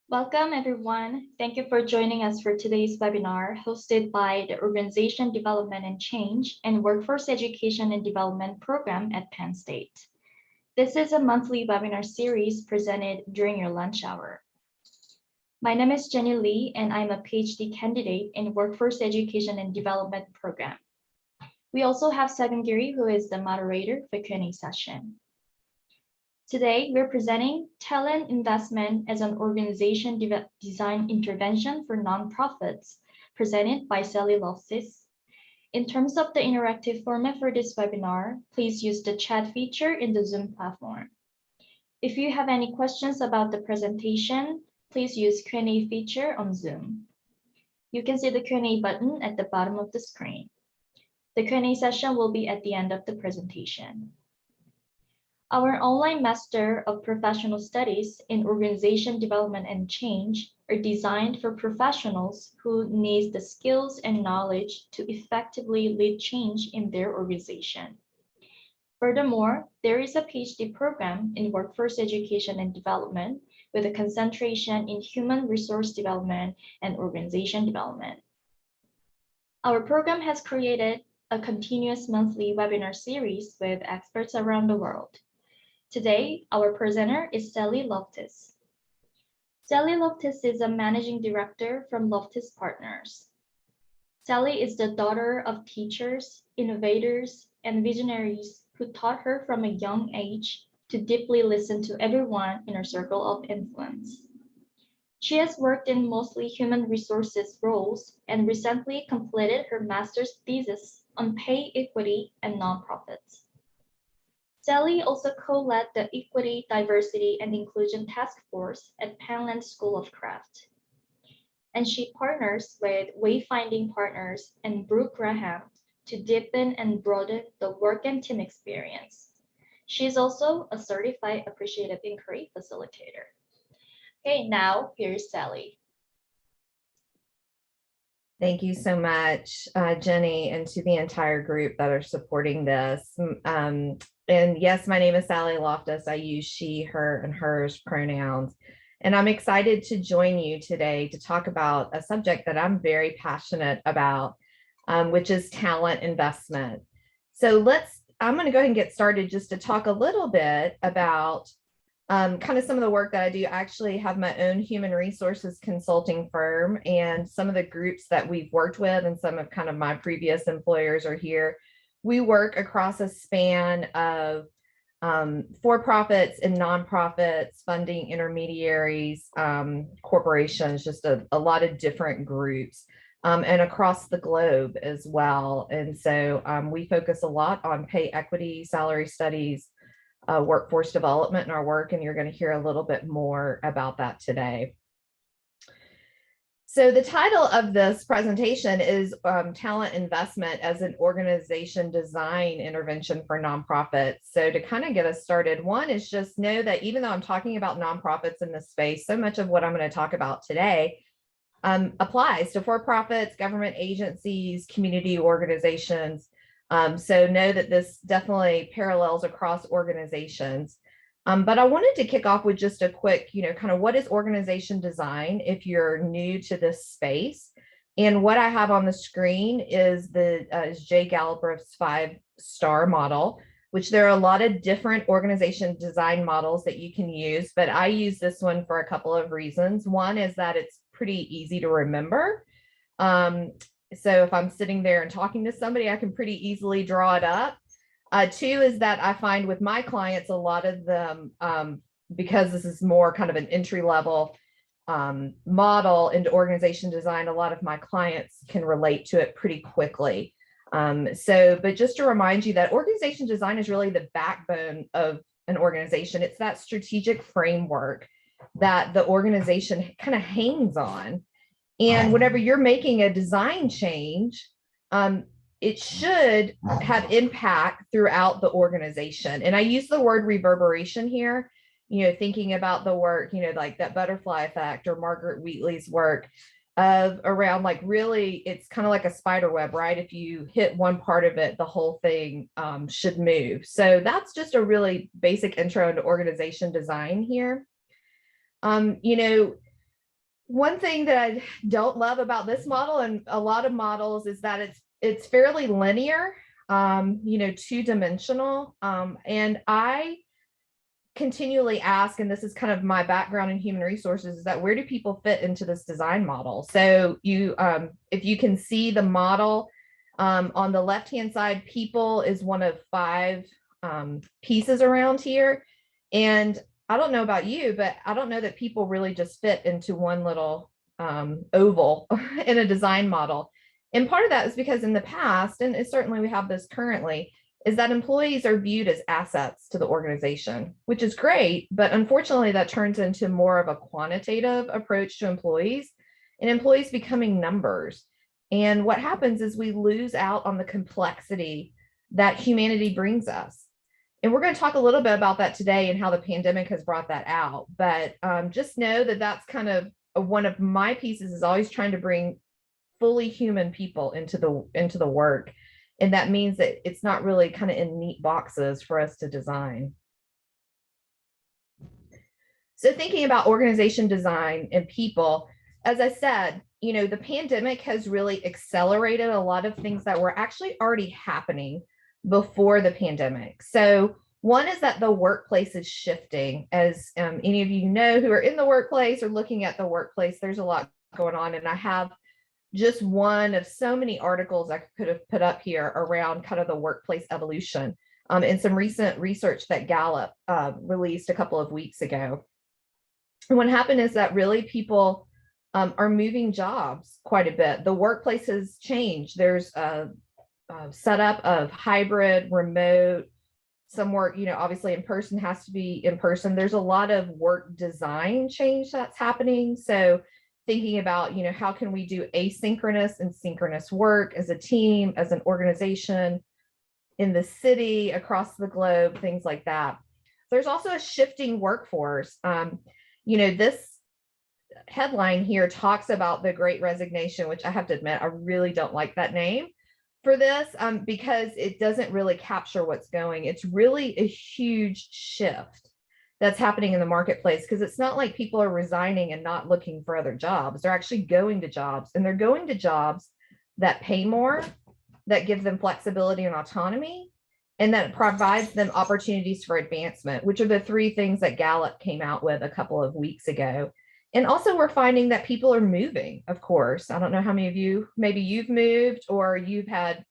Welcome, everyone. Thank you for joining us for today's webinar hosted by the Organization Development and Change and Workforce Education and Development program at Penn State. This is a monthly webinar series presented during your lunch hour. My name is Jenny Lee, and I'm a PhD candidate in Workforce Education and Development program. We also have Seven Giri, who is the moderator for Q&A session. Today, we're presenting Talent Investment as an Organization Design Intervention for Nonprofits, presented by Sally Loftis. In terms of the interactive format for this webinar, please use the chat feature in the Zoom platform. If you have any questions about the presentation, please use Q&A feature on Zoom. You can see the Q&A button at the bottom of the screen. The Q&A session will be at the end of the presentation. Our online Master of Professional Studies in Organization Development and Change are designed for professionals who need the skills and knowledge to effectively lead change in their organization. Furthermore, there is a PhD program in Workforce Education and Development with a concentration in Human Resource Development and Organization Development. Our program has created a continuous monthly webinar series with experts around the world. Today, our presenter is Sally Loftis. Sally Loftis is a managing director from Loftis Partners. Sally is the daughter of teachers, innovators, and visionaries who taught her from a young age to deeply listen to everyone in her circle of influence. She has worked in mostly human resources roles and recently completed her master's thesis on pay equity and nonprofits. Sally also co-led the Equity, Diversity, and Inclusion Task Force at Penland School of Craft. And she partners with Wayfinding Partners and Brooke Graham to deepen and broaden the work and team experience. She is also a certified appreciative inquiry facilitator. Okay, now here's Sally. Thank you so much, Jenny, and to the entire group that are supporting this. And yes, my name is Sally Loftis. I use she, her, and hers pronouns. And I'm excited to join you today to talk about a subject that I'm very passionate about, which is talent investment. So I'm going to go ahead and get started just to talk a little bit about kind of some of the work that I do. I actually have my own human resources consulting firm, and some of the groups that we've worked with and some of kind of my previous employers are here. We work across a span of for-profits and nonprofits, funding intermediaries, corporations, just a lot of different groups, and across the globe as well. And so we focus a lot on pay equity, salary studies, workforce development in our work, and you're going to hear a little bit more about that today. So the title of this presentation is Talent Investment as an Organization Design Intervention for Nonprofits. So to kind of get us started, one is just know that even though I'm talking about nonprofits in this space, so much of what I'm going to talk about today applies to for-profits, government agencies, community organizations. So know that this definitely parallels across organizations. But I wanted to kick off with just a quick, kind of what is organization design if you're new to this space. And what I have on the screen is Jay Galbraith's 5-star model, which there are a lot of different organization design models that you can use, but I use this one for a couple of reasons. One is that it's pretty easy to remember. So if I'm sitting there and talking to somebody, I can pretty easily draw it up. Two is that I find with my clients, a lot of them, because this is more kind of an entry level model into organization design, a lot of my clients can relate to it pretty quickly. But just to remind you that organization design is really the backbone of an organization. It's that strategic framework that the organization kind of hangs on. And whenever you're making a design change, it should have impact throughout the organization. And I use the word reverberation here, thinking about the work, like that butterfly effect or Margaret Wheatley's work of around like really, it's kind of like a spider web, right? If you hit one part of it, the whole thing should move. So that's just a really basic intro into organization design here. One thing that I don't love about this model and a lot of models is that it's fairly linear, two-dimensional. And I continually ask, and this is kind of my background in human resources, is that where do people fit into this design model? So if you can see the model on the left-hand side, people is one of 5 pieces around here. And I don't know about you, but I don't know that people really just fit into one little oval in a design model. And part of that is because in the past, and certainly we have this currently, is that employees are viewed as assets to the organization, which is great, but unfortunately that turns into more of a quantitative approach to employees and employees becoming numbers. And what happens is we lose out on the complexity that humanity brings us. And we're going to talk a little bit about that today and how the pandemic has brought that out. But just know that that's kind of one of my pieces, is always trying to bring fully human people into the work. And that means that it's not really kind of in neat boxes for us to design. So thinking about organization design and people, as I said, the pandemic has really accelerated a lot of things that were actually already happening before the pandemic. So one is that the workplace is shifting. As any of you know who are in the workplace or looking at the workplace, there's a lot going on. And I have just one of so many articles I could have put up here around kind of the workplace evolution and some recent research that Gallup released a couple of weeks ago. And what happened is that really people are moving jobs quite a bit. The workplace has changed. There's a setup of hybrid, remote, some work, obviously in person has to be in person. There's a lot of work design change that's happening. So thinking about, how can we do asynchronous and synchronous work as a team, as an organization, in the city, across the globe, things like that. There's also a shifting workforce. This headline here talks about the Great Resignation, which I have to admit, I really don't like that name for this because it doesn't really capture what's going. It's really a huge shift that's happening in the marketplace, because it's not like people are resigning and not looking for other jobs. They're actually going to jobs, and they're going to jobs that pay more, that give them flexibility and autonomy, and that provides them opportunities for advancement, which are the 3 things that Gallup came out with a couple of weeks ago. And also we're finding that people are moving, of course. I don't know how many of you, maybe you've moved or you've had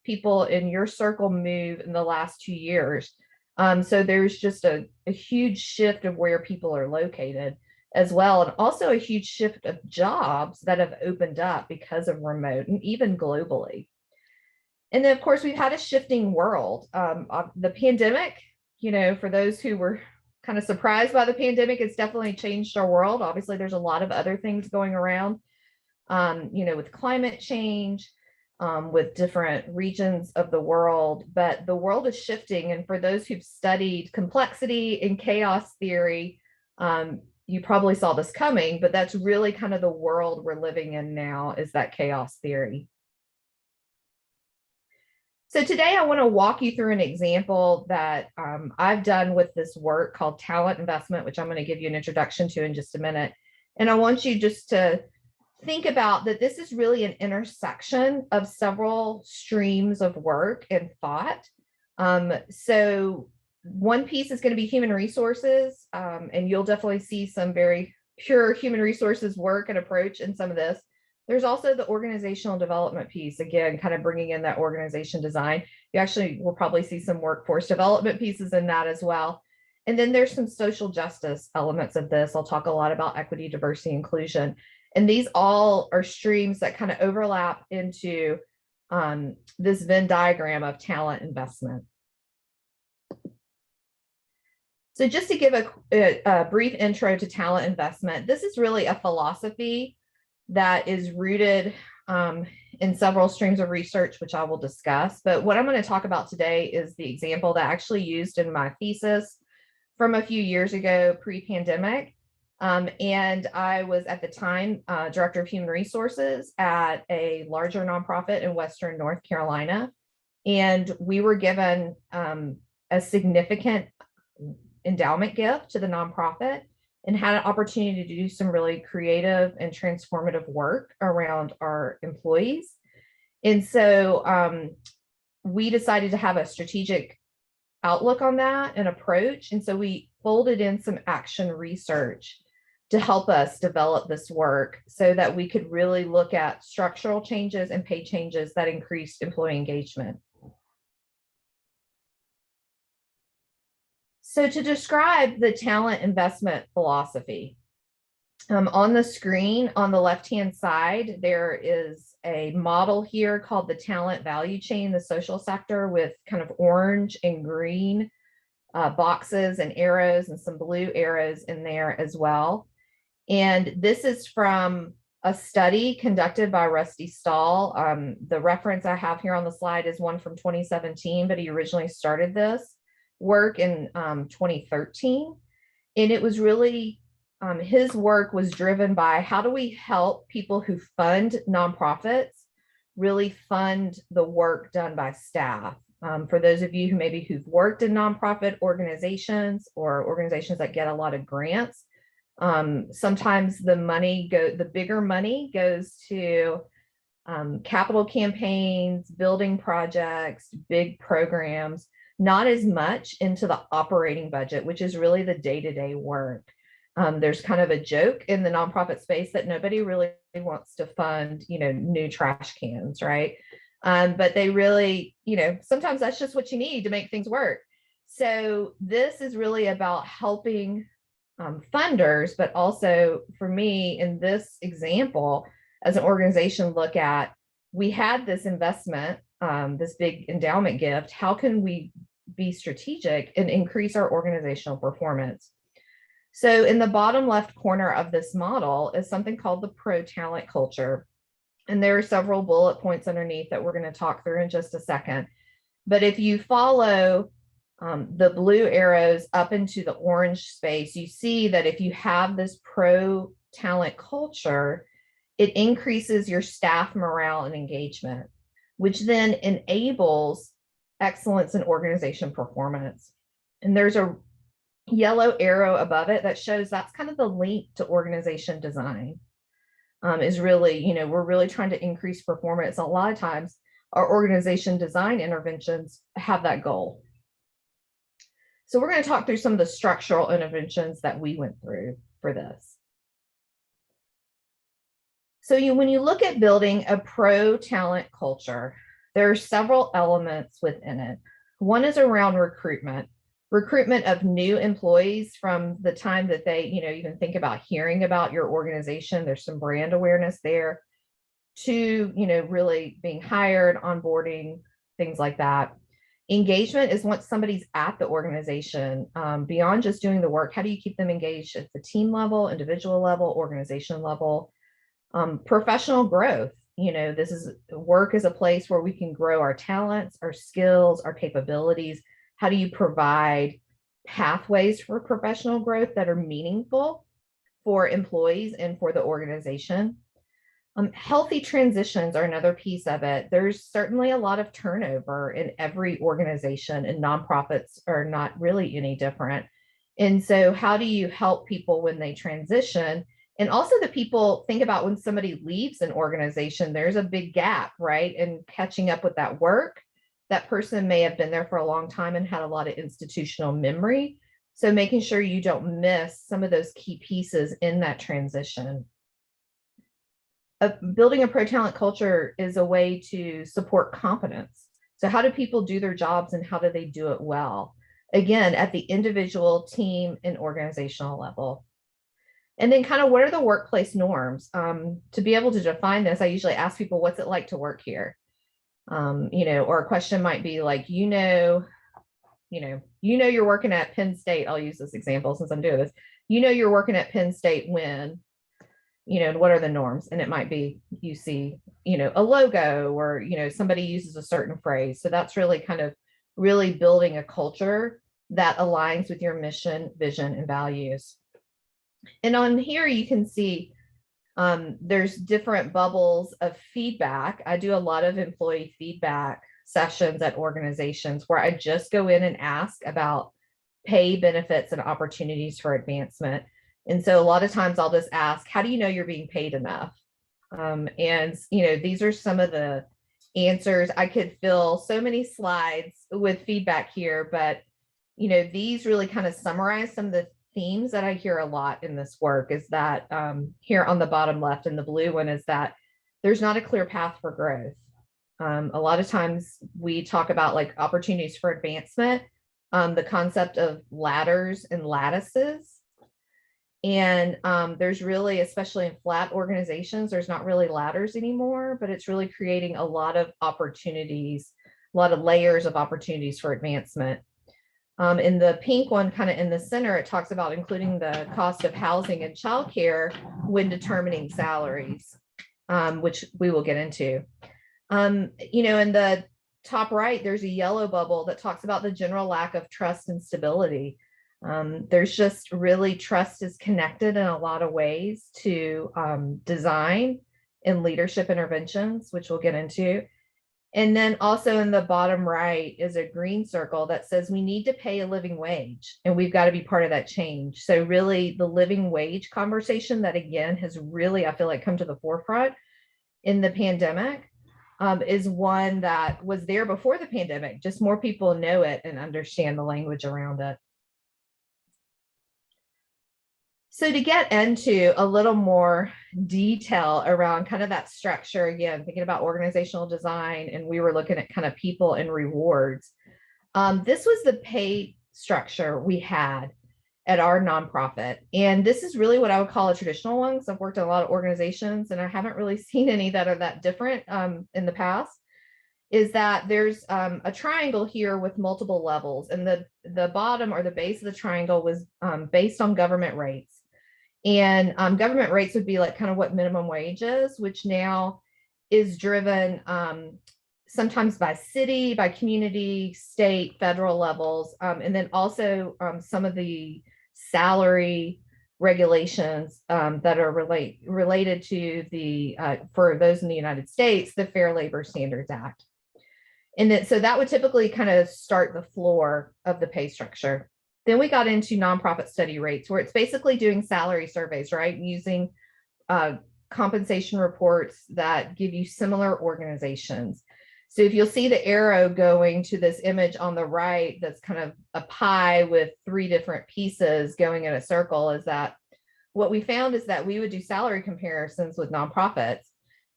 people in your circle move in the last 2 years. So there's just a huge shift of where people are located as well. And also a huge shift of jobs that have opened up because of remote and even globally. And then, of course, we've had a shifting world. The pandemic, for those who were kind of surprised by the pandemic, it's definitely changed our world. Obviously, there's a lot of other things going around, with climate change, with different regions of the world, but the world is shifting. And for those who've studied complexity and chaos theory, you probably saw this coming, but that's really kind of the world we're living in now, is that chaos theory. So today I want to walk you through an example that I've done with this work called talent investment, which I'm going to give you an introduction to in just a minute. And I want you just to think about that this is really an intersection of several streams of work and thought. So one piece is going to be human resources, and you'll definitely see some very pure human resources work and approach in some of this. There's also the organizational development piece, again, kind of bringing in that organization design. You actually will probably see some workforce development pieces in that as well. And then there's some social justice elements of this. I'll talk a lot about equity, diversity, inclusion. And these all are streams that kind of overlap into this Venn diagram of talent investment. So just to give a brief intro to talent investment, this is really a philosophy that is rooted in several streams of research, which I will discuss. But what I'm going to talk about today is the example that I actually used in my thesis from a few years ago, pre-pandemic. And I was at the time director of human resources at a larger nonprofit in Western North Carolina. And we were given a significant endowment gift to the nonprofit. and had an opportunity to do some really creative and transformative work around our employees. And so we decided to have a strategic outlook on that and approach. And so we folded in some action research to help us develop this work so that we could really look at structural changes and pay changes that increased employee engagement. So to describe the talent investment philosophy, on the screen on the left-hand side, there is a model here called the talent value chain, the social sector, with kind of orange and green boxes and arrows and some blue arrows in there as well. And this is from a study conducted by Rusty Stahl. The reference I have here on the slide is one from 2017, but he originally started this work in 2013. And it was really, his work was driven by how do we help people who fund nonprofits really fund the work done by staff. For those of you who maybe who've worked in nonprofit organizations or organizations that get a lot of grants, sometimes the bigger money goes to capital campaigns, building projects, big programs, not as much into the operating budget, which is really the day-to-day work. There's kind of a joke in the nonprofit space that nobody really wants to fund, new trash cans, right? But they really, sometimes that's just what you need to make things work. So this is really about helping funders, but also for me in this example, as an organization, look at, we had this investment, this big endowment gift. How can we be strategic and increase our organizational performance? So in the bottom left corner of this model is something called the pro-talent culture. And there are several bullet points underneath that we're going to talk through in just a second. But if you follow the blue arrows up into the orange space, you see that if you have this pro-talent culture, it increases your staff morale and engagement, which then enables excellence in organization performance. And there's a yellow arrow above it that shows that's kind of the link to organization design. Is really, we're really trying to increase performance. A lot of times our organization design interventions have that goal. So we're going to talk through some of the structural interventions that we went through for this. So when you look at building a pro-talent culture, there are several elements within it. One is around recruitment of new employees from the time that they, you can think about hearing about your organization. There's some brand awareness there to, really being hired, onboarding, things like that. Engagement is once somebody's at the organization, beyond just doing the work, how do you keep them engaged at the team level, individual level, organization level? Professional growth, this is work is a place where we can grow our talents, our skills, our capabilities. How do you provide pathways for professional growth that are meaningful for employees and for the organization? Healthy transitions are another piece of it. There's certainly a lot of turnover in every organization, and nonprofits are not really any different. And so how do you help people when they transition? And also the people, think about when somebody leaves an organization, there's a big gap, right? And catching up with that work. That person may have been there for a long time and had a lot of institutional memory. So making sure you don't miss some of those key pieces in that transition. Building a pro-talent culture is a way to support competence. So how do people do their jobs and how do they do it well? Again, at the individual, team, and organizational level. And then kind of what are the workplace norms? To be able to define this, I usually ask people, what's it like to work here? Or a question might be like, you're working at Penn State. I'll use this example since I'm doing this. You're working at Penn State when, what are the norms? And it might be, you see, a logo or, somebody uses a certain phrase. So that's really kind of really building a culture that aligns with your mission, vision, and values. And on here, you can see there's different bubbles of feedback. I do a lot of employee feedback sessions at organizations where I just go in and ask about pay, benefits, and opportunities for advancement. And so a lot of times I'll just ask, how do you know you're being paid enough? And, these are some of the answers. I could fill so many slides with feedback here, but, these really kind of summarize some of the themes that I hear a lot in this work is that here on the bottom left in the blue one is that there's not a clear path for growth. A lot of times we talk about like opportunities for advancement, the concept of ladders and lattices. And there's really, especially in flat organizations, there's not really ladders anymore, but it's really creating a lot of opportunities, a lot of layers of opportunities for advancement. In the pink one, kind of in the center, it talks about including the cost of housing and childcare when determining salaries, which we will get into. In the top right, there's a yellow bubble that talks about the general lack of trust and stability. There's just really trust is connected in a lot of ways to design and leadership interventions, which we'll get into. And then also in the bottom right is a green circle that says we need to pay a living wage and we've got to be part of that change. So really the living wage conversation that again has really, I feel like, come to the forefront in the pandemic is one that was there before the pandemic. Just more people know it and understand the language around it. So to get into a little more detail around kind of that structure, again, thinking about organizational design, and we were looking at kind of people and rewards. This was the pay structure we had at our nonprofit. And this is really what I would call a traditional one, because I've worked in a lot of organizations and I haven't really seen any that are that different in the past, is that there's a triangle here with multiple levels. And the bottom or the base of the triangle was based on government rates. And government rates would be like kind of what minimum wage is, which now is driven sometimes by city, by community, state, federal levels, and then also some of the salary regulations that are related to the, for those in the United States, the Fair Labor Standards Act. And then, so that would typically kind of start the floor of the pay structure. Then we got into nonprofit study rates, where it's basically doing salary surveys, right? Using compensation reports that give you similar organizations. So if you'll see the arrow going to this image on the right, that's kind of a pie with 3 different pieces going in a circle, is that what we found is that we would do salary comparisons with nonprofits.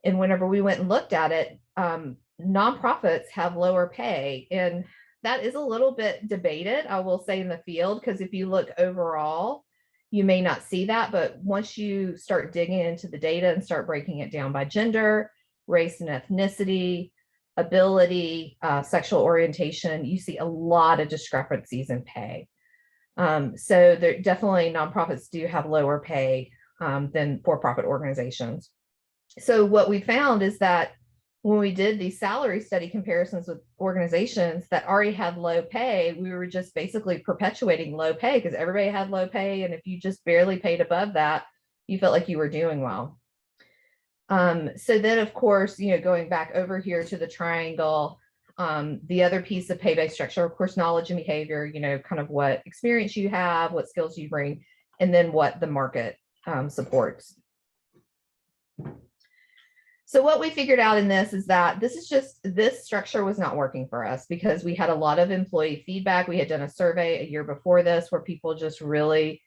And whenever we went and looked at it, nonprofits have lower pay. And that is a little bit debated, I will say, in the field, because if you look overall, you may not see that. But once you start digging into the data and start breaking it down by gender, race and ethnicity, ability, sexual orientation, you see a lot of discrepancies in pay. So there definitely nonprofits do have lower pay than for-profit organizations. So what we found is that when we did these salary study comparisons with organizations that already had low pay, we were just basically perpetuating low pay because everybody had low pay. And if you just barely paid above that, you felt like you were doing well. So then, of course, going back over here to the triangle, the other piece of pay-based structure, of course, knowledge and behavior, kind of what experience you have, what skills you bring, and then what the market supports. So what we figured out in this is that this structure was not working for us because we had a lot of employee feedback. We had done a survey a year before this where people just really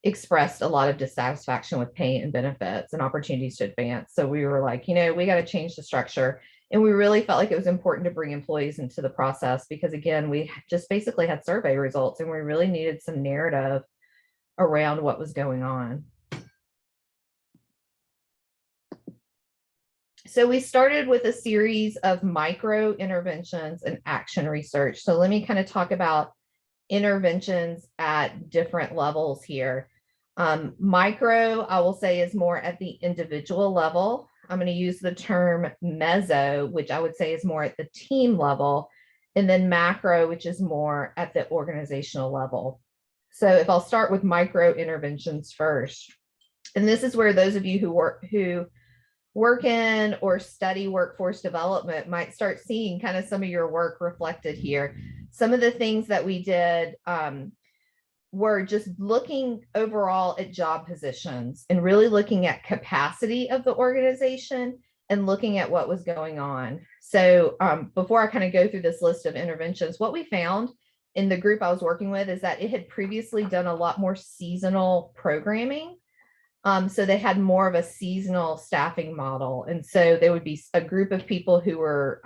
expressed a lot of dissatisfaction with pay and benefits and opportunities to advance. So we were like, we got to change the structure. And we really felt like it was important to bring employees into the process because, again, we just basically had survey results and we really needed some narrative around what was going on. So we started with a series of micro interventions and action research. So let me kind of talk about interventions at different levels here. Micro, I will say, is more at the individual level. I'm going to use the term meso, which I would say is more at the team level, and then macro, which is more at the organizational level. So if I'll start with micro interventions first, and this is where those of you who work in or study workforce development might start seeing kind of some of your work reflected here. Some of the things that we did were just looking overall at job positions and really looking at capacity of the organization and looking at what was going on. So before I kind of go through this list of interventions, what we found in the group I was working with is that it had previously done a lot more seasonal programming. So they had more of a seasonal staffing model. And so there would be a group of people who were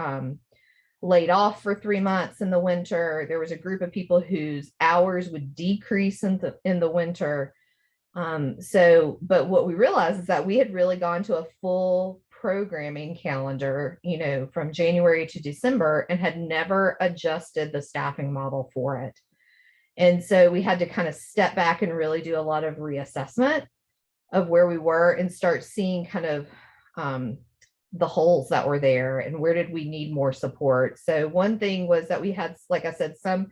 laid off for 3 months in the winter. There was a group of people whose hours would decrease in the winter. But what we realized is that we had really gone to a full programming calendar, from January to December, and had never adjusted the staffing model for it. And so we had to kind of step back and really do a lot of reassessment of where we were and start seeing kind of the holes that were there and where did we need more support. So one thing was that we had, like I said, some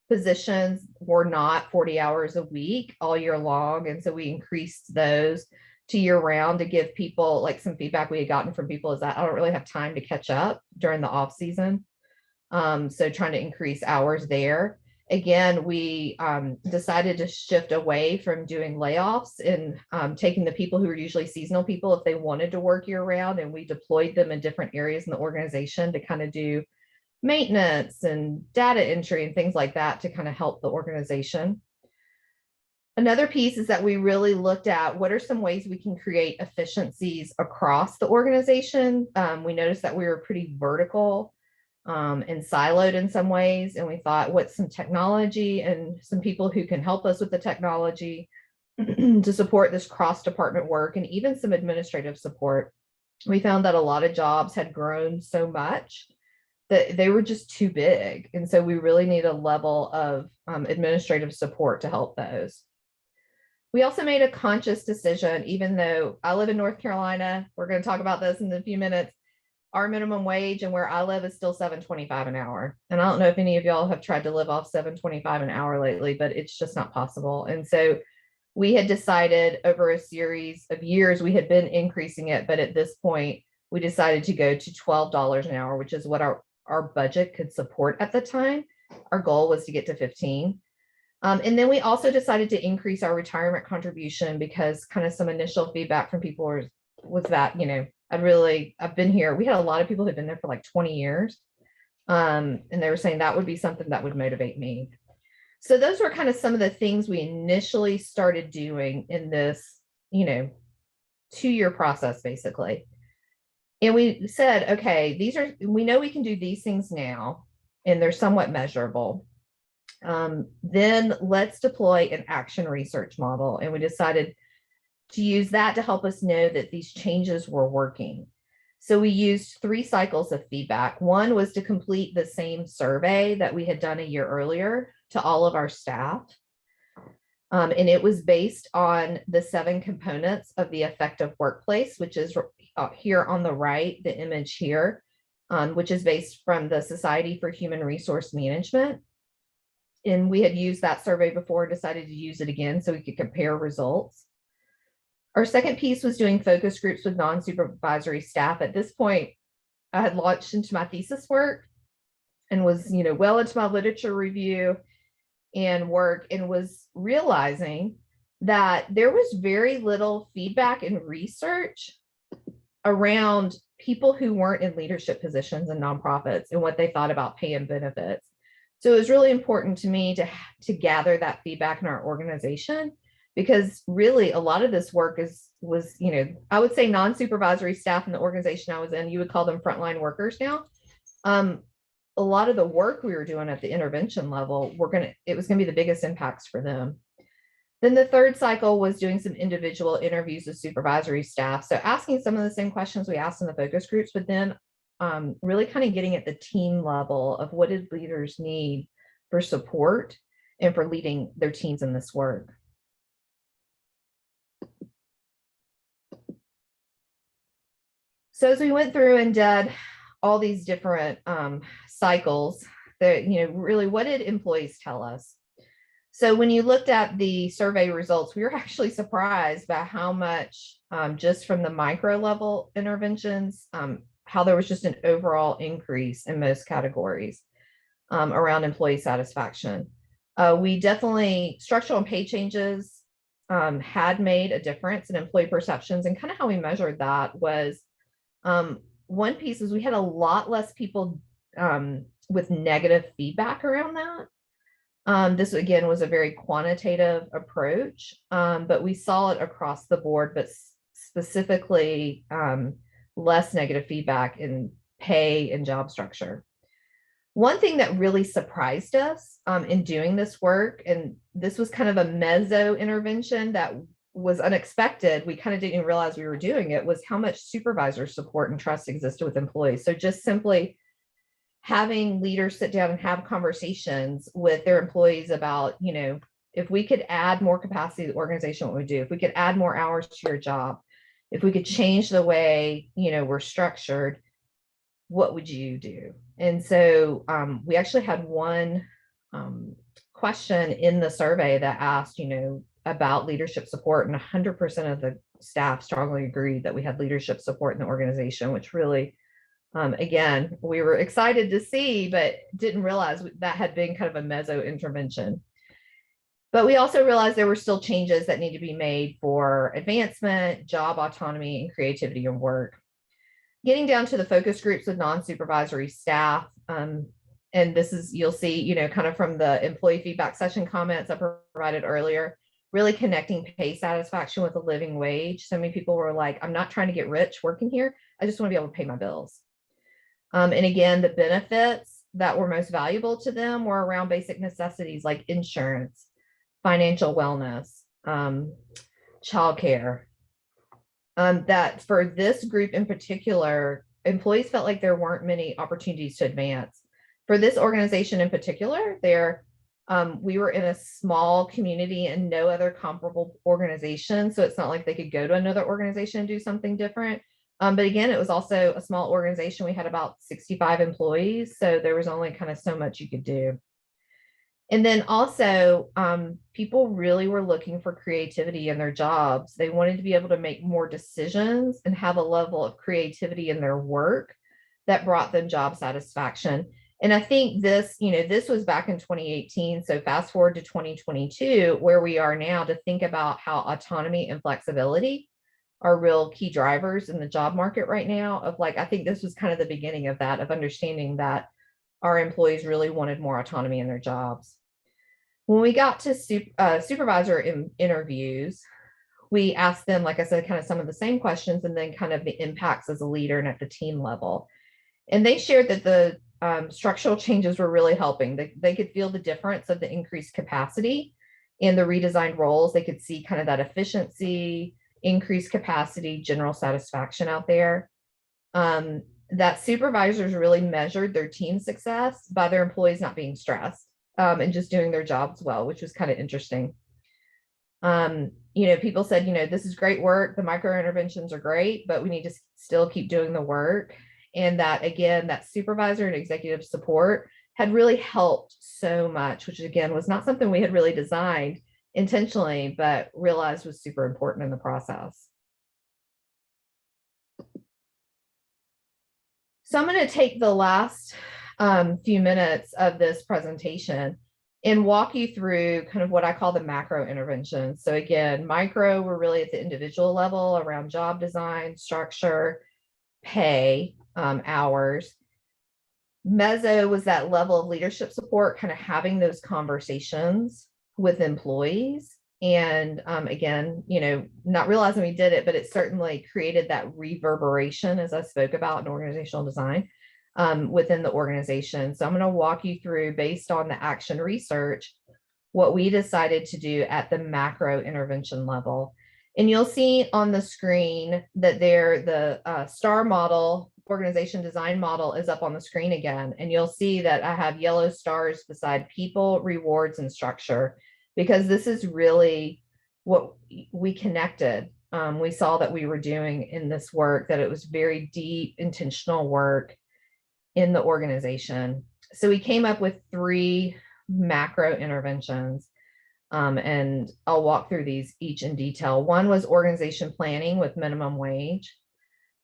positions were not 40 hours a week all year long. And so we increased those to year round to give people, like, some feedback we had gotten from people is that I don't really have time to catch up during the off season. So trying to increase hours there. Again, we decided to shift away from doing layoffs and taking the people who are usually seasonal people if they wanted to work year round, and we deployed them in different areas in the organization to kind of do maintenance and data entry and things like that to kind of help the organization. Another piece is that we really looked at what are some ways we can create efficiencies across the organization. We noticed that we were pretty vertical and siloed in some ways. And we thought, what's some technology and some people who can help us with the technology to support this cross-department work and even some administrative support. We found that a lot of jobs had grown so much that they were just too big. And so we really need a level of administrative support to help those. We also made a conscious decision, even though I live in North Carolina, we're going to talk about this in a few minutes. Our minimum wage and where I live is still $7.25 an hour. And I don't know if any of y'all have tried to live off $7.25 an hour lately, but it's just not possible. And so we had decided over a series of years, we had been increasing it, but at this point, we decided to go to $12 an hour, which is what our budget could support at the time. Our goal was to get to 15. And then we also decided to increase our retirement contribution because kind of some initial feedback from people was that, I've been here. We had a lot of people who've been there for like 20 years. And they were saying that would be something that would motivate me. So those were kind of some of the things we initially started doing in this, 2-year process, basically. And we said, okay, we know we can do these things now, and they're somewhat measurable. Then let's deploy an action research model. And we decided to use that to help us know that these changes were working. So we used 3 cycles of feedback. One was to complete the same survey that we had done a year earlier to all of our staff. And it was based on the 7 components of the effective workplace, which is here on the right, the image here, which is based from the Society for Human Resource Management. And we had used that survey before, decided to use it again so we could compare results. Our second piece was doing focus groups with non-supervisory staff. At this point, I had launched into my thesis work and was, well into my literature review and work, and was realizing that there was very little feedback and research around people who weren't in leadership positions in nonprofits and what they thought about pay and benefits. So it was really important to me to gather that feedback in our organization, because really a lot of this work was, I would say non-supervisory staff in the organization I was in, you would call them frontline workers now. A lot of the work we were doing at the intervention level, it was going to be the biggest impacts for them. Then the third cycle was doing some individual interviews with supervisory staff. So asking some of the same questions we asked in the focus groups, but then really kind of getting at the team level of what did leaders need for support and for leading their teams in this work. So as we went through and did all these different cycles, really, what did employees tell us? So when you looked at the survey results, we were actually surprised by how much, just from the micro level interventions, how there was just an overall increase in most categories around employee satisfaction. We definitely, structural and pay changes had made a difference in employee perceptions, and kind of how we measured that was one piece is we had a lot less people with negative feedback around that. This again was a very quantitative approach, but we saw it across the board, but specifically less negative feedback in pay and job structure. One thing that really surprised us in doing this work, and this was kind of a meso intervention that was unexpected, we kind of didn't even realize we were doing it, was how much supervisor support and trust existed with employees. So just simply having leaders sit down and have conversations with their employees about, if we could add more capacity to the organization, what we do, if we could add more hours to your job, if we could change the way, we're structured, what would you do? And so we actually had one question in the survey that asked, about leadership support, and 100% of the staff strongly agreed that we had leadership support in the organization, which really, again, we were excited to see, but didn't realize that had been kind of a meso intervention. But we also realized there were still changes that need to be made for advancement, job autonomy, and creativity in work. Getting down to the focus groups with non-supervisory staff, and this is, you'll see, kind of from the employee feedback session comments I provided earlier, really connecting pay satisfaction with a living wage. So many people were like, I'm not trying to get rich working here. I just want to be able to pay my bills. And again, the benefits that were most valuable to them were around basic necessities like insurance, financial wellness, childcare. That for this group in particular, employees felt like there weren't many opportunities to advance. For this organization in particular, we were in a small community and no other comparable organization. So it's not like they could go to another organization and do something different. But again, it was also a small organization. We had about 65 employees. So there was only kind of so much you could do. And then also, people really were looking for creativity in their jobs. They wanted to be able to make more decisions and have a level of creativity in their work that brought them job satisfaction. And I think this, this was back in 2018. So fast forward to 2022, where we are now, to think about how autonomy and flexibility are real key drivers in the job market right now. Of like, I think this was kind of the beginning of that, of understanding that our employees really wanted more autonomy in their jobs. When we got to supervisor interviews, we asked them, like I said, kind of some of the same questions, and then kind of the impacts as a leader and at the team level. And they shared that the structural changes were really helping. They could feel the difference of the increased capacity in the redesigned roles. They could see kind of that efficiency, increased capacity, general satisfaction out there. That supervisors really measured their team success by their employees not being stressed and just doing their jobs well, which was kind of interesting. People said, this is great work. The micro interventions are great, but we need to still keep doing the work. And that, again, that supervisor and executive support had really helped so much, which again, was not something we had really designed intentionally, but realized was super important in the process. So I'm going to take the last few minutes of this presentation and walk you through kind of what I call the macro interventions. So again, micro, we're really at the individual level around job design, structure, pay, hours. Meso was that level of leadership support, kind of having those conversations with employees. And again, not realizing we did it, but it certainly created that reverberation, as I spoke about in organizational design, within the organization. So I'm going to walk you through, based on the action research, what we decided to do at the macro intervention level. And you'll see on the screen that the STAR model, organization design model, is up on the screen again. And you'll see that I have yellow stars beside people, rewards, and structure, because this is really what we connected. We saw that we were doing in this work, that it was very deep, intentional work in the organization. So we came up with 3 macro interventions. And I'll walk through these each in detail. 1 was organization planning with minimum wage.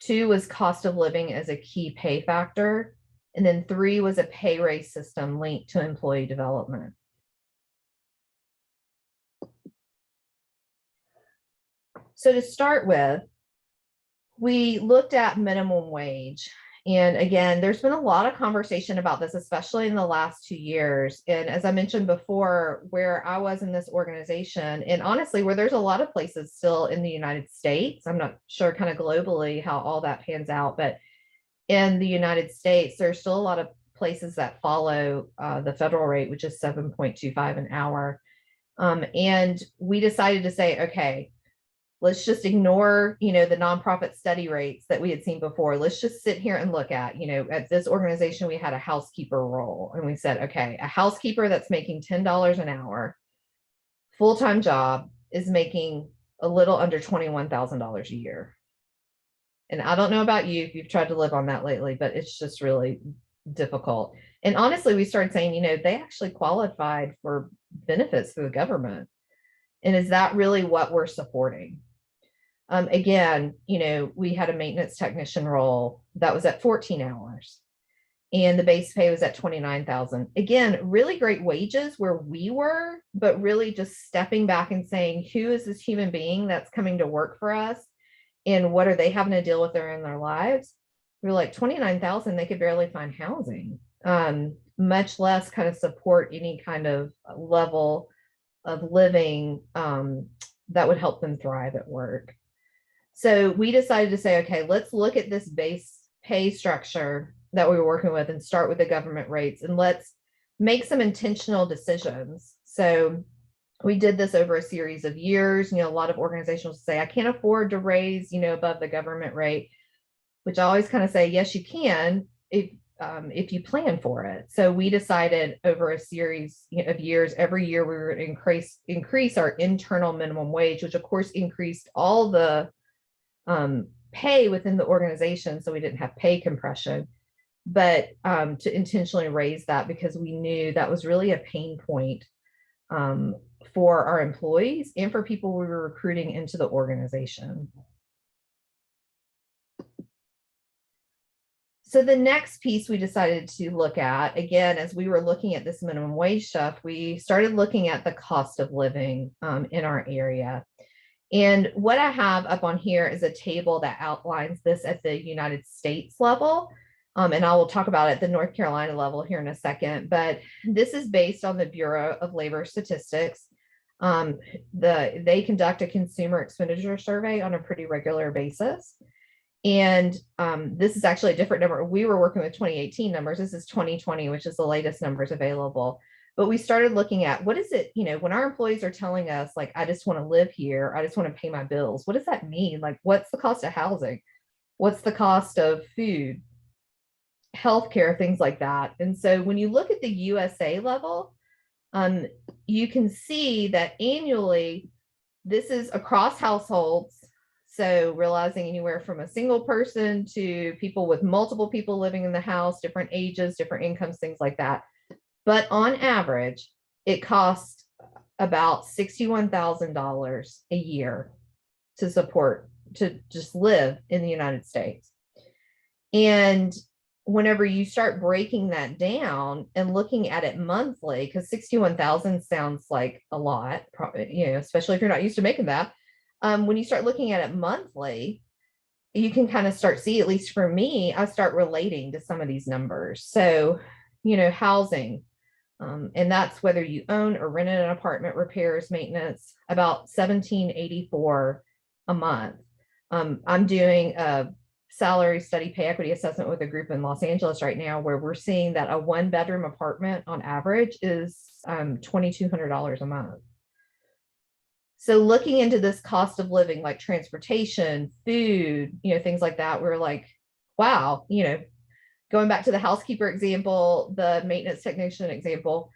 2 was cost of living as a key pay factor. And then 3 was a pay raise system linked to employee development. So to start with, we looked at minimum wage. And again, there's been a lot of conversation about this, especially in the last 2 years. And as I mentioned before, where I was in this organization, and honestly, where there's a lot of places still in the United States, I'm not sure kind of globally how all that pans out, but in the United States, there's still a lot of places that follow the federal rate, which is 7.25 an hour. And we decided to say, okay, let's just ignore, the nonprofit study rates that we had seen before. Let's just sit here and look at, at this organization, we had a housekeeper role. And we said, okay, a housekeeper that's making $10 an hour, full-time job, is making a little under $21,000 a year. And I don't know about you if you've tried to live on that lately, but it's just really difficult. And honestly, we started saying, they actually qualified for benefits through the government. And is that really what we're supporting? Again, we had a maintenance technician role that was at 14 hours and the base pay was at 29,000. Again, really great wages where we were, but really just stepping back and saying, who is this human being that's coming to work for us? And what are they having to deal with in their lives? We were like 29,000, they could barely find housing, much less kind of support any kind of level of living that would help them thrive at work. So we decided to say, okay, let's look at this base pay structure that we were working with and start with the government rates, and let's make some intentional decisions. So we did this over a series of years. A lot of organizations say, I can't afford to raise, above the government rate, which I always kind of say, yes, you can if you plan for it. So we decided over a series of years, every year we were going to increase our internal minimum wage, which of course increased all the pay within the organization. So we didn't have pay compression, but to intentionally raise that because we knew that was really a pain point for our employees and for people we were recruiting into the organization. So the next piece we decided to look at, again, as we were looking at this minimum wage stuff, we started looking at the cost of living in our area. And what I have up on here is a table that outlines this at the United States level. And I will talk about it at the North Carolina level here in a second, but this is based on the Bureau of Labor Statistics. They conduct a consumer expenditure survey on a pretty regular basis. And this is actually a different number. We were working with 2018 numbers. This is 2020, which is the latest numbers available. But we started looking at what is it, when our employees are telling us, like, I just want to live here, I just want to pay my bills. What does that mean? Like, what's the cost of housing? What's the cost of food, healthcare, things like that? And so when you look at the USA level, you can see that annually, this is across households. So realizing anywhere from a single person to people with multiple people living in the house, different ages, different incomes, things like that. But on average, it costs about $61,000 a year to just live in the United States. And whenever you start breaking that down and looking at it monthly, because 61,000 sounds like a lot, especially if you're not used to making that. When you start looking at it monthly, you can kind of start see, at least for me, I start relating to some of these numbers. So, housing, and that's whether you own or rented an apartment, repairs, maintenance, about $1,784 a month. I'm doing a salary study pay equity assessment with a group in Los Angeles right now, where we're seeing that a 1-bedroom apartment on average is $2,200 a month. So looking into this cost of living, like transportation, food, things like that, we're like, wow, going back to the housekeeper example, the maintenance technician example,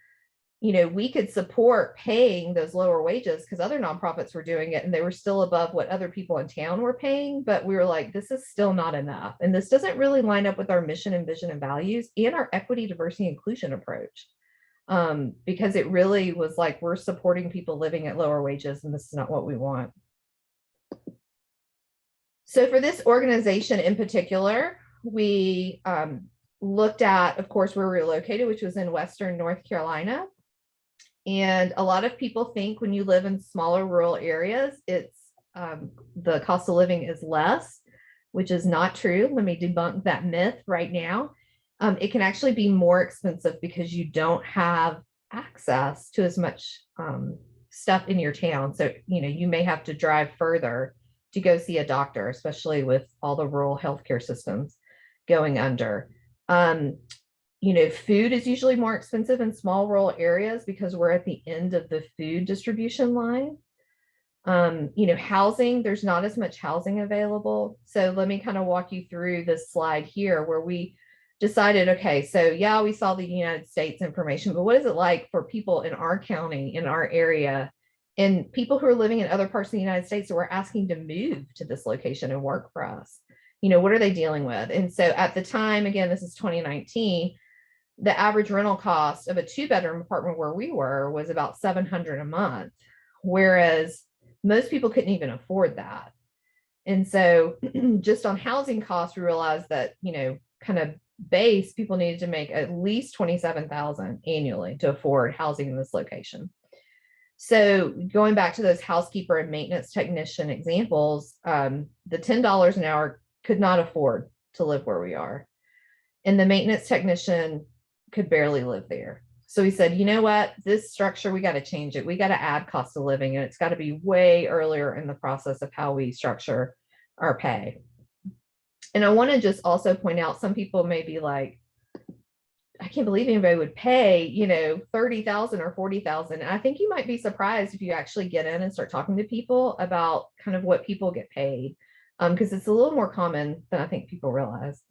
we could support paying those lower wages because other nonprofits were doing it and they were still above what other people in town were paying. But we were like, this is still not enough. And this doesn't really line up with our mission and vision and values and our equity, diversity, inclusion approach. Because it really was like, we're supporting people living at lower wages, and this is not what we want. So for this organization in particular, we looked at, of course, where we're located, which was in Western North Carolina. And a lot of people think when you live in smaller rural areas, it's the cost of living is less, which is not true. Let me debunk that myth right now. It can actually be more expensive because you don't have access to as much stuff in your town. So, you may have to drive further to go see a doctor, especially with all the rural healthcare systems going under. Food is usually more expensive in small rural areas because we're at the end of the food distribution line. Housing, there's not as much housing available. So let me kind of walk you through this slide here where we decided, okay, so yeah, we saw the United States information, but what is it like for people in our county, in our area, and people who are living in other parts of the United States that were asking to move to this location and work for us? What are they dealing with? And so at the time, again, this is 2019, the average rental cost of a 2-bedroom apartment where we were was about $700 a month, whereas most people couldn't even afford that. And so just on housing costs, we realized that, kind of base, people needed to make at least $27,000 annually to afford housing in this location. So going back to those housekeeper and maintenance technician examples, the $10 an hour could not afford to live where we are. And the maintenance technician could barely live there. So we said, you know what, this structure, we got to change it. We got to add cost of living, and it's got to be way earlier in the process of how we structure our pay. And I want to just also point out, some people may be like, I can't believe anybody would pay, $30,000 or $40,000. And I think you might be surprised if you actually get in and start talking to people about kind of what people get paid, because it's a little more common than I think people realize.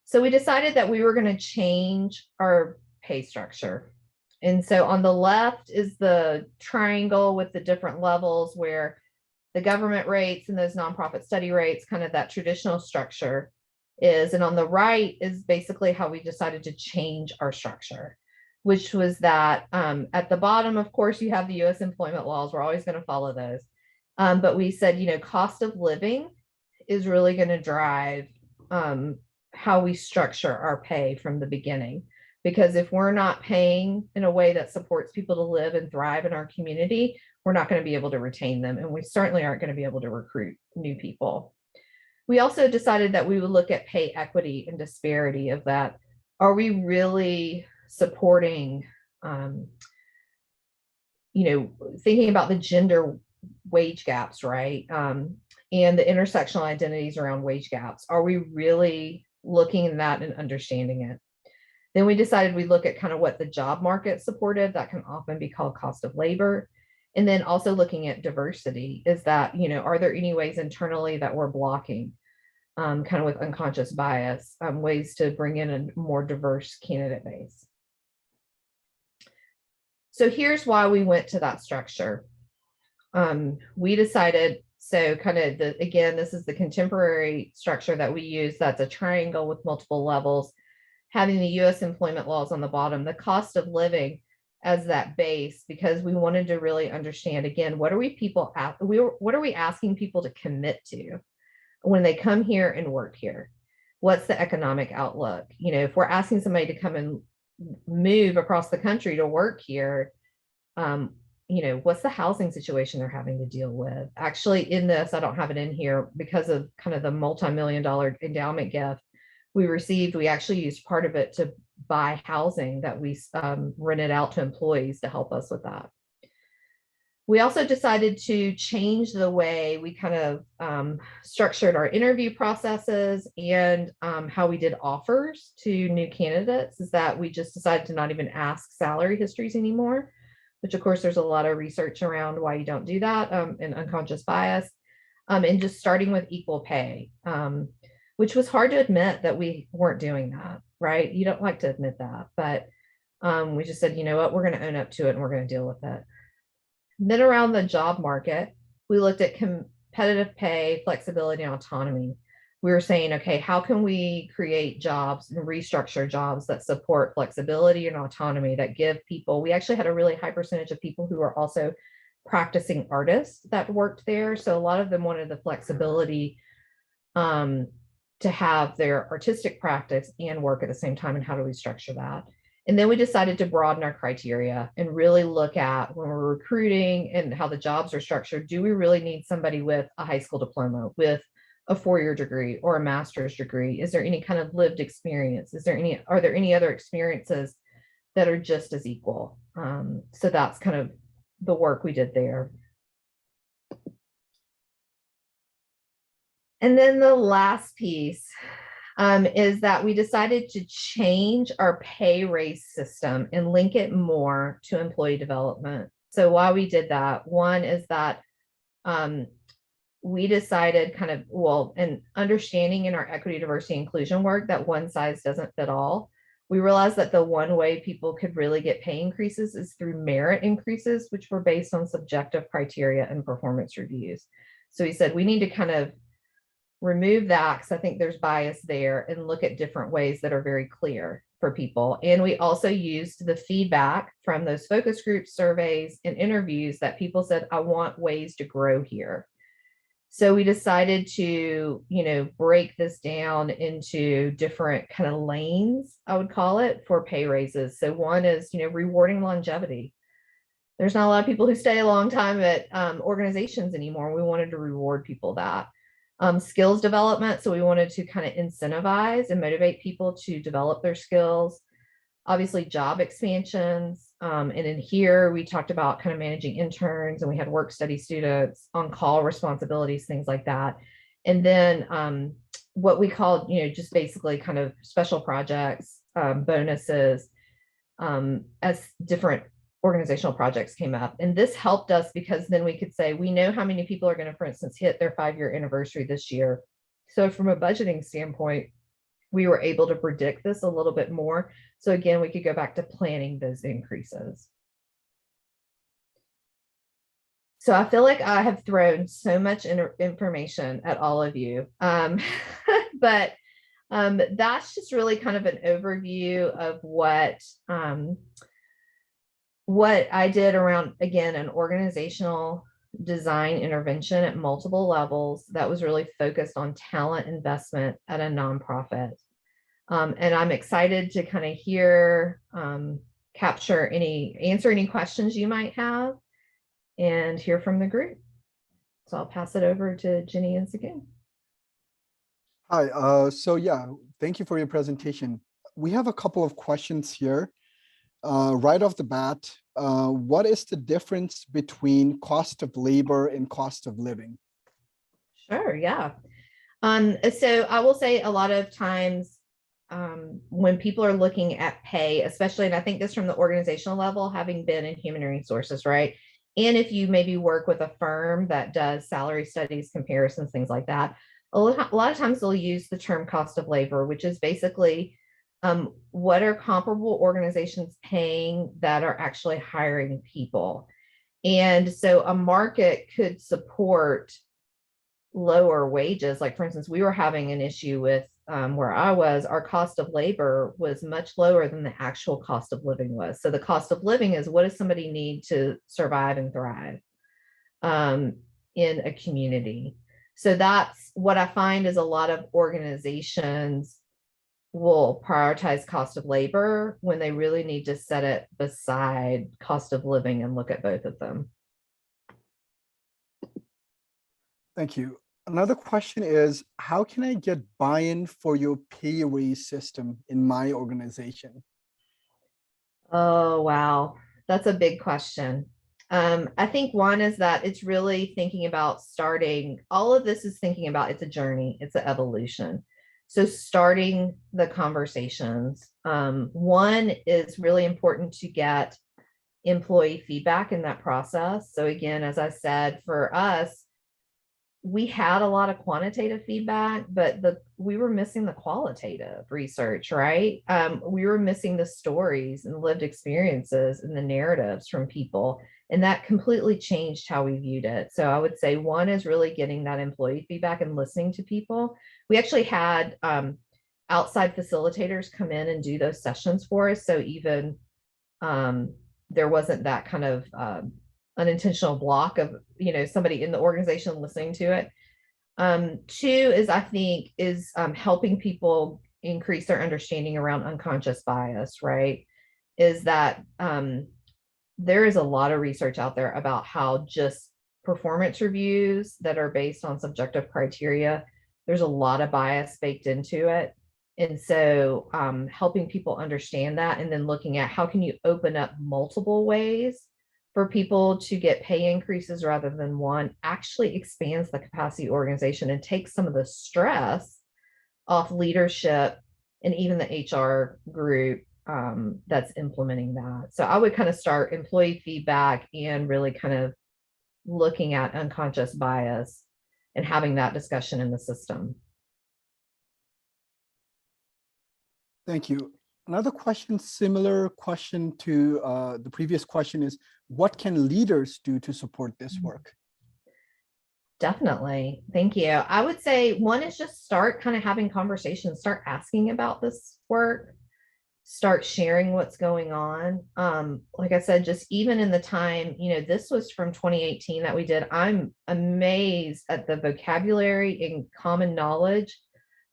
So we decided that we were going to change our pay structure. And so on the left is the triangle with the different levels where the government rates and those nonprofit study rates, kind of that traditional structure is. And on the right is basically how we decided to change our structure, which was that at the bottom, of course, you have the US employment laws. We're always going to follow those. But we said, cost of living is really going to drive how we structure our pay from the beginning. Because if we're not paying in a way that supports people to live and thrive in our community, we're not going to be able to retain them. And we certainly aren't going to be able to recruit new people. We also decided that we would look at pay equity and disparity of that. Are we really supporting, thinking about the gender wage gaps, right? And the intersectional identities around wage gaps. Are we really looking at that and understanding it? Then we decided we look at kind of what the job market supported. That can often be called cost of labor. And then also looking at diversity is that, are there any ways internally that we're blocking kind of with unconscious bias, ways to bring in a more diverse candidate base. So here's why we went to that structure. We decided, so kind of again, this is the contemporary structure that we use. That's a triangle with multiple levels, having the US employment laws on the bottom, the cost of living as that base, because we wanted to really understand, again, what are we asking people to commit to when they come here and work here? What's the economic outlook? If we're asking somebody to come and move across the country to work here, what's the housing situation they're having to deal with? Actually, in this, I don't have it in here because of kind of the multi-million-dollar endowment gift we received. We actually used part of it to buy housing that we rented out to employees to help us with that. We also decided to change the way we kind of structured our interview processes and how we did offers to new candidates, is that we just decided to not even ask salary histories anymore, which of course there's a lot of research around why you don't do that, and unconscious bias, and just starting with equal pay, which was hard to admit that we weren't doing that, right? You don't like to admit that, but we just said, you know what, we're going to own up to it and we're going to deal with it. And then around the job market, we looked at competitive pay, flexibility, and autonomy. We were saying, okay, how can we create jobs and restructure jobs that support flexibility and autonomy, that give people, we actually had a really high percentage of people who are also practicing artists that worked there. So a lot of them wanted the flexibility to have their artistic practice and work at the same time. And how do we structure that? And then we decided to broaden our criteria and really look at when we're recruiting and how the jobs are structured. Do we really need somebody with a high school diploma, with a 4-year degree or a master's degree? Is there any kind of lived experience? Are there any other experiences that are just as equal? So that's kind of the work we did there. And then the last piece is that we decided to change our pay raise system and link it more to employee development. So why we did that, one is that we decided and understanding in our equity, diversity, inclusion work that one size doesn't fit all. We realized that the one way people could really get pay increases is through merit increases, which were based on subjective criteria and performance reviews. So we said we need to kind of remove that because I think there's bias there and look at different ways that are very clear for people. And we also used the feedback from those focus group surveys and interviews that people said, I want ways to grow here. So we decided to, break this down into different kind of lanes, I would call it, for pay raises. So one is, rewarding longevity. There's not a lot of people who stay a long time at organizations anymore. We wanted to reward people that. Skills development. So we wanted to kind of incentivize and motivate people to develop their skills. Obviously, job expansions. And in here, we talked about kind of managing interns, and we had work study students, on-call responsibilities, things like that. And then what we called, just basically kind of special projects, bonuses, as different organizational projects came up. And this helped us because then we could say, we know how many people are going to, for instance, hit their 5-year anniversary this year. So from a budgeting standpoint, we were able to predict this a little bit more. So again, we could go back to planning those increases. So I feel like I have thrown so much information at all of you, but that's just really kind of an overview of what I did around, again, an organizational design intervention at multiple levels that was really focused on talent investment at a nonprofit. And I'm excited to kind of hear, answer any questions you might have and hear from the group. So I'll pass it over to Jenny and Sagun. Hi, thank you for your presentation. We have a couple of questions here. Right off the bat, what is the difference between cost of labor and cost of living? Sure, yeah. So I will say a lot of times when people are looking at pay, especially, and I think this from the organizational level, having been in human resources, right? And if you maybe work with a firm that does salary studies, comparisons, things like that, a lot of times they'll use the term cost of labor, which is basically what are comparable organizations paying that are actually hiring people. And so a market could support lower wages. Like, for instance, we were having an issue with where I was, our cost of labor was much lower than the actual cost of living was. So the cost of living is what does somebody need to survive and thrive in a community. So that's what I find is a lot of organizations will prioritize cost of labor when they really need to set it beside cost of living and look at both of them. Thank you. Another question is, how can I get buy-in for your pay raise system in my organization? Oh, wow. That's a big question. I think one is that it's really thinking about starting, all of this is thinking about it's a journey, it's an evolution. So starting the conversations. One is really important to get employee feedback in that process. So again, as I said, for us, we had a lot of quantitative feedback, but we were missing the qualitative research, right? We were missing the stories and lived experiences and the narratives from people. And that completely changed how we viewed it. So I would say one is really getting that employee feedback and listening to people. We actually had outside facilitators come in and do those sessions for us. So even there wasn't that kind of unintentional block of, somebody in the organization listening to it. Two is, I think, is helping people increase their understanding around unconscious bias, right? is that there is a lot of research out there about how just performance reviews that are based on subjective criteria, there's a lot of bias baked into it. And so helping people understand that, and then looking at how can you open up multiple ways for people to get pay increases rather than one, actually expands the capacity organization and takes some of the stress off leadership and even the HR group that's implementing that. So I would kind of start employee feedback and really kind of looking at unconscious bias and having that discussion in the system. Thank you. Another question, similar question to the previous question, is what can leaders do to support this work? Definitely. Thank you. I would say one is just start kind of having conversations, start asking about this work, start sharing what's going on. Like I said, just even in the time, this was from 2018 that we did. I'm amazed at the vocabulary and common knowledge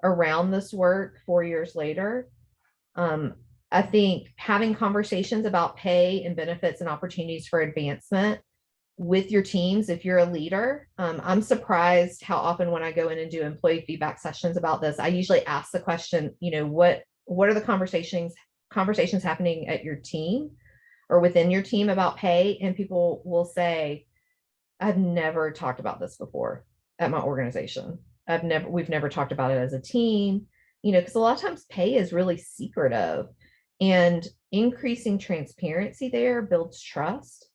around this work 4 years later. I think having conversations about pay and benefits and opportunities for advancement with your teams, if you're a leader, I'm surprised how often when I go in and do employee feedback sessions about this, I usually ask the question, what are the conversations happening at your team or within your team about pay? And people will say, I've never talked about this before at my organization. We've never talked about it as a team, because a lot of times pay is really secretive, and increasing transparency there builds trust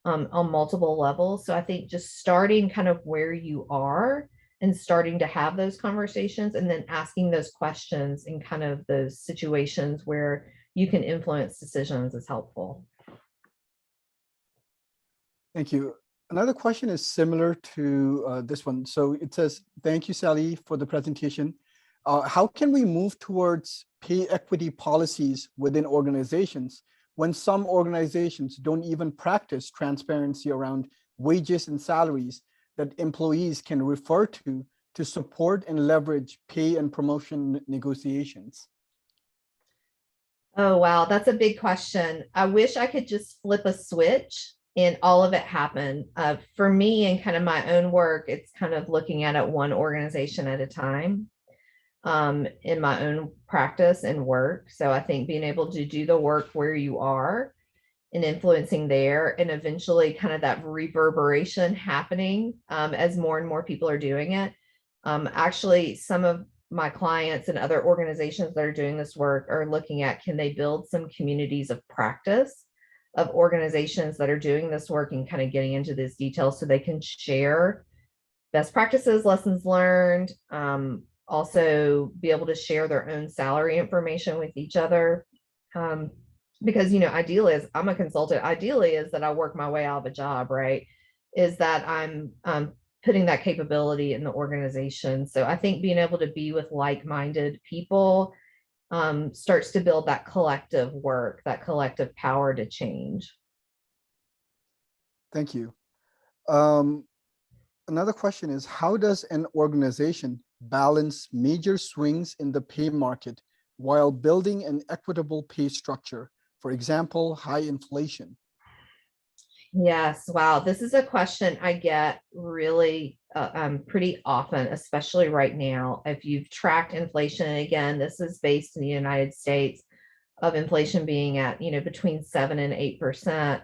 on multiple levels. So I think just starting kind of where you are and starting to have those conversations, and then asking those questions in kind of those situations where you can influence decisions is helpful. Thank you. Another question is similar to this one. So it says, thank you, Sally, for the presentation. How can we move towards pay equity policies within organizations when some organizations don't even practice transparency around wages and salaries that employees can refer to support and leverage pay and promotion negotiations? Oh, wow. That's a big question. I wish I could just flip a switch and all of it happen. For me and kind of my own work, it's kind of looking at it one organization at a time in my own practice and work. So I think being able to do the work where you are and influencing there, and eventually kind of that reverberation happening as more and more people are doing it. Actually, some of my clients and other organizations that are doing this work are looking at, can they build some communities of practice of organizations that are doing this work and kind of getting into these details so they can share best practices, lessons learned, also be able to share their own salary information with each other. Because, ideally, as I'm a consultant, ideally is that I work my way out of a job, right? Is that I'm putting that capability in the organization. So I think being able to be with like-minded people starts to build that collective work, that collective power to change. Thank you. Another question is, how does an organization balance major swings in the pay market while building an equitable pay structure? For example, high inflation. Yes, wow. This is a question I get really pretty often, especially right now. If you've tracked inflation, and again, this is based in the United States, of inflation being at, between 7 and 8%.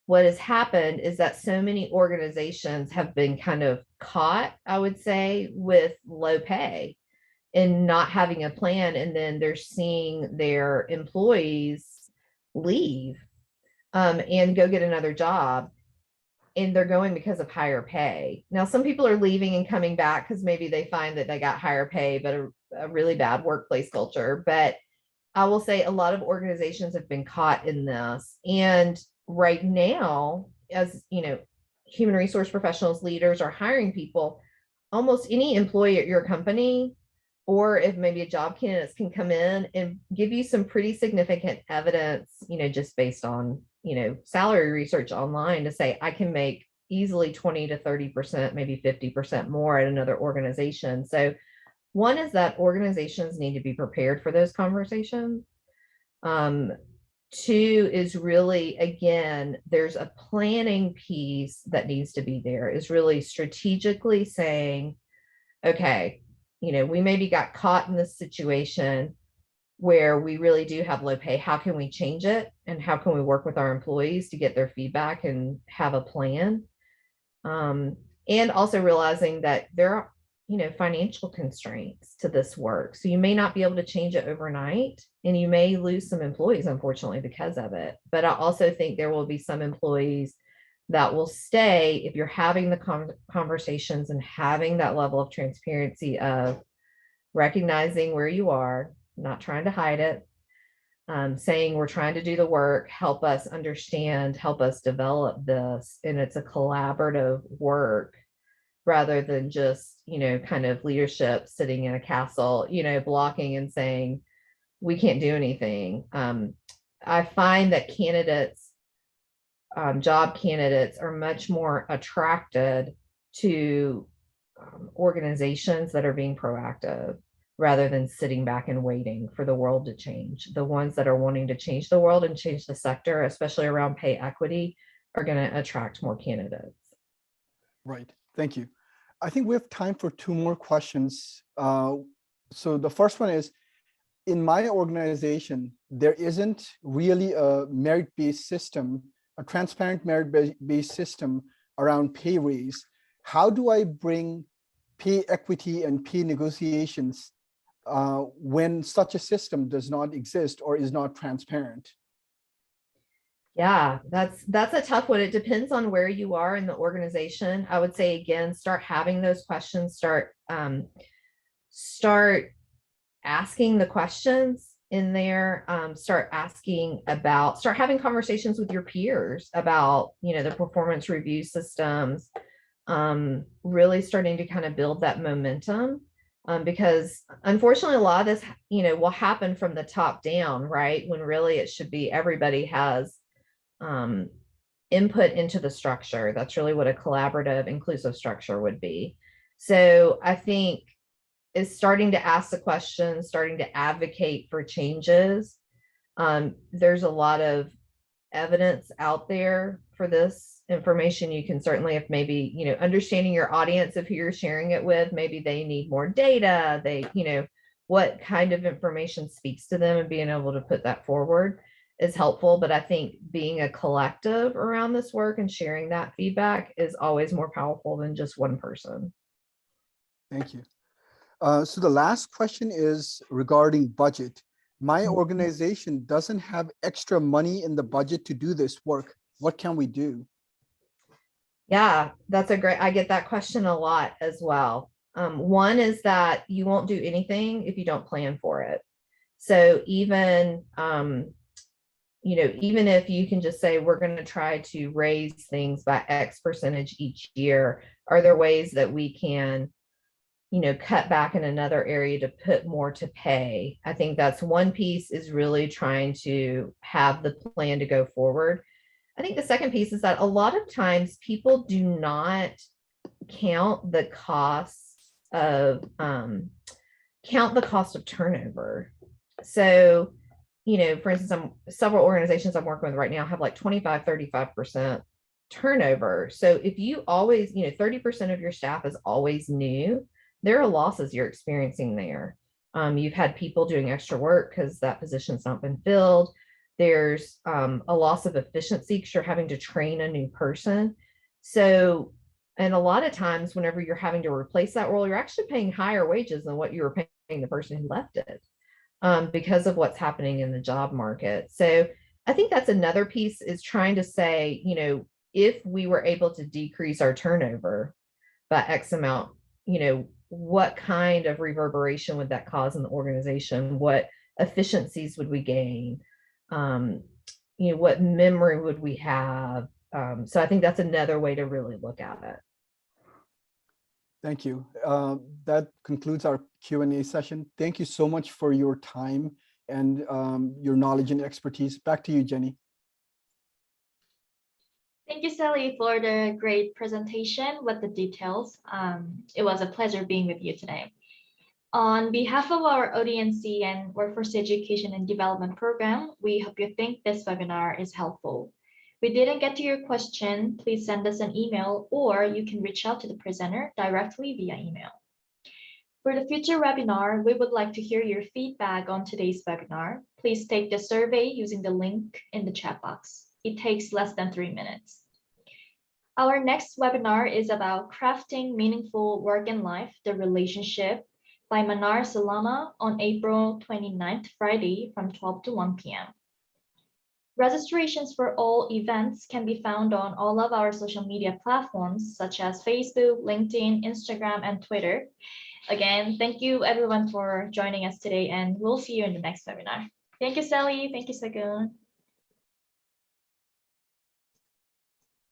What has happened is that so many organizations have been kind of caught, I would say, with low pay and not having a plan. And then they're seeing their employees leave and go get another job. And they're going because of higher pay. Now, some people are leaving and coming back because maybe they find that they got higher pay, but a really bad workplace culture. But I will say a lot of organizations have been caught in this. And right now, as human resource professionals, leaders are hiring people, almost any employee at your company, or if maybe a job candidates can come in and give you some pretty significant evidence, just based on, salary research online to say, I can make easily 20 to 30%, maybe 50% more at another organization. So one is that organizations need to be prepared for those conversations. Two is really, again, there's a planning piece that needs to be there, is really strategically saying, okay, we maybe got caught in this situation where we really do have low pay. How can we change it? And how can we work with our employees to get their feedback and have a plan? And also realizing that there are, financial constraints to this work. So you may not be able to change it overnight, and you may lose some employees, unfortunately, because of it. But I also think there will be some employees that will stay if you're having the conversations and having that level of transparency of recognizing where you are, not trying to hide it, saying we're trying to do the work, help us understand, help us develop this. And it's a collaborative work rather than just, kind of leadership sitting in a castle, blocking and saying, we can't do anything. I find that candidates, job candidates are much more attracted to organizations that are being proactive rather than sitting back and waiting for the world to change. The ones that are wanting to change the world and change the sector, especially around pay equity, are going to attract more candidates. Right. Thank you. I think we have time for two more questions. So the first one is, in my organization, there isn't really a merit-based system, a transparent merit-based system around pay raise. How do I bring pay equity and pay negotiations when such a system does not exist or is not transparent? Yeah, that's a tough one. It depends on where you are in the organization. I would say, again, start having those questions, start asking the questions in there, start having conversations with your peers about, the performance review systems, really starting to kind of build that momentum. Because unfortunately, a lot of this, will happen from the top down, right? When really it should be everybody has input into the structure. That's really what a collaborative, inclusive structure would be. So I think is starting to ask the questions, starting to advocate for changes. There's a lot of evidence out there for this information. You can certainly, if maybe, understanding your audience of who you're sharing it with, maybe they need more data, what kind of information speaks to them, and being able to put that forward is helpful. But I think being a collective around this work and sharing that feedback is always more powerful than just one person. Thank you. So the last question is regarding budget. My organization doesn't have extra money in the budget to do this work. What can we do? Yeah, I get that question a lot as well. One is that you won't do anything if you don't plan for it. So even if you can just say, we're going to try to raise things by X percentage each year, are there ways that we can, cut back in another area to put more to pay? I think that's one piece, is really trying to have the plan to go forward. I think the second piece is that a lot of times people do not count the cost of turnover. So, for instance, several organizations I'm working with right now have like 25, 35% turnover. So if you always, 30% of your staff is always new, there are losses you're experiencing there. You've had people doing extra work because that position's not been filled. There's a loss of efficiency because you're having to train a new person. So, and a lot of times whenever you're having to replace that role, you're actually paying higher wages than what you were paying the person who left it, because of what's happening in the job market. So I think that's another piece, is trying to say, if we were able to decrease our turnover by X amount, what kind of reverberation would that cause in the organization? What efficiencies would we gain? What memory would we have? So I think that's another way to really look at it. Thank you. That concludes our Q&A session. Thank you so much for your time and your knowledge and expertise. Back to you, Jenny. Thank you, Sally, for the great presentation with the details. It was a pleasure being with you today. On behalf of our OD&C and Workforce Education and Development Program, we hope you think this webinar is helpful. If we didn't get to your question, please send us an email, or you can reach out to the presenter directly via email. For the future webinar, we would like to hear your feedback on today's webinar. Please take the survey using the link in the chat box. It takes less than 3 minutes. Our next webinar is about crafting meaningful work and life, the relationship, by Manar Salama on April 29th, Friday from 12 to 1 p.m. Registrations for all events can be found on all of our social media platforms, such as Facebook, LinkedIn, Instagram, and Twitter. Again, thank you everyone for joining us today, and we'll see you in the next webinar. Thank you, Sally. Thank you, Sagun.